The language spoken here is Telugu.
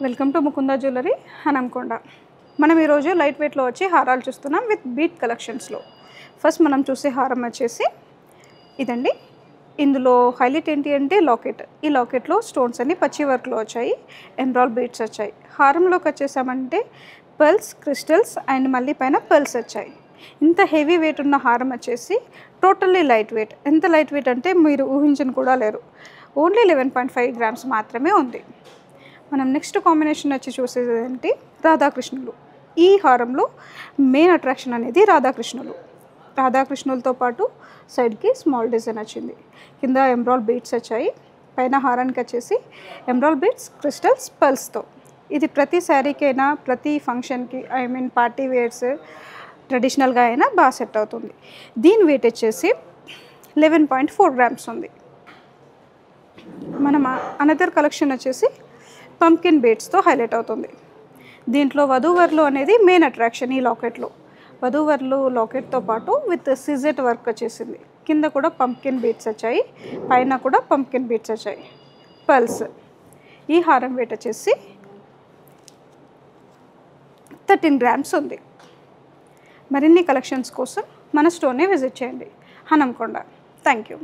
Welcome to Mukunda jewellery Hanamkonda. మనం ఈరోజు లైట్ వెయిట్లో వచ్చి హారాలు చూస్తున్నాం విత్ బీట్ కలెక్షన్స్లో. ఫస్ట్ మనం చూసే హారం వచ్చేసి ఇదండి. ఇందులో హైలైట్ ఏంటి అంటే లాకెట్. ఈ లాకెట్లో స్టోన్స్ అన్ని పచ్చి వర్క్లో వచ్చాయి, ఎమరాల్డ్ బీట్స్ వచ్చాయి. హారంలోకి వచ్చేసామంటే పర్ల్స్, క్రిస్టల్స్ అండ్ మళ్ళీ పైన పర్ల్స్ వచ్చాయి. ఇంత హెవీ వెయిట్ ఉన్న హారం వచ్చేసి టోటల్లీ లైట్ వెయిట్. ఎంత లైట్ వెయిట్ అంటే మీరు ఊహించని కూడా లేరు. ఓన్లీ 11.5 గ్రామ్స్ మాత్రమే ఉంది. మనం నెక్స్ట్ కాంబినేషన్ వచ్చి చూసేది ఏంటి, రాధాకృష్ణులు. ఈ హారంలో మెయిన్ అట్రాక్షన్ అనేది రాధాకృష్ణులు. రాధాకృష్ణులతో పాటు సైడ్కి స్మాల్ డిజైన్ వచ్చింది. కింద ఎమరాల్డ్ బీట్స్ వచ్చాయి. పైన హారానికి వచ్చేసి ఎమరాల్డ్ బీట్స్, క్రిస్టల్స్, పర్ల్స్తో. ఇది ప్రతి శారీకైనా, ప్రతి ఫంక్షన్కి, పార్టీ వేర్స్, ట్రెడిషనల్గా అయినా బాగా సెట్ అవుతుంది. దీని వెయిట్ వచ్చేసి 11.4 గ్రామ్స్ ఉంది. మనం అనదర్ కలెక్షన్ వచ్చేసి పంకిన్ బీడ్స్తో హైలైట్ అవుతుంది. దీంట్లో వధూవరులు అనేది మెయిన్ అట్రాక్షన్. ఈ లాకెట్లో వధూవరులు లాకెట్తో పాటు విత్ సిజెట్ వర్క్ వచ్చేసింది. కింద కూడా పంకిన్ బీడ్స్ వచ్చాయి, పైన కూడా పంకిన్ బీడ్స్ వచ్చాయి. పర్ల్స్. ఈ హారం వెయిట్ వచ్చేసి 13 గ్రామ్స్ ఉంది. మరిన్ని కలెక్షన్స్ కోసం మన స్టోర్ని విజిట్ చేయండి, హనంకొండ. Thank you.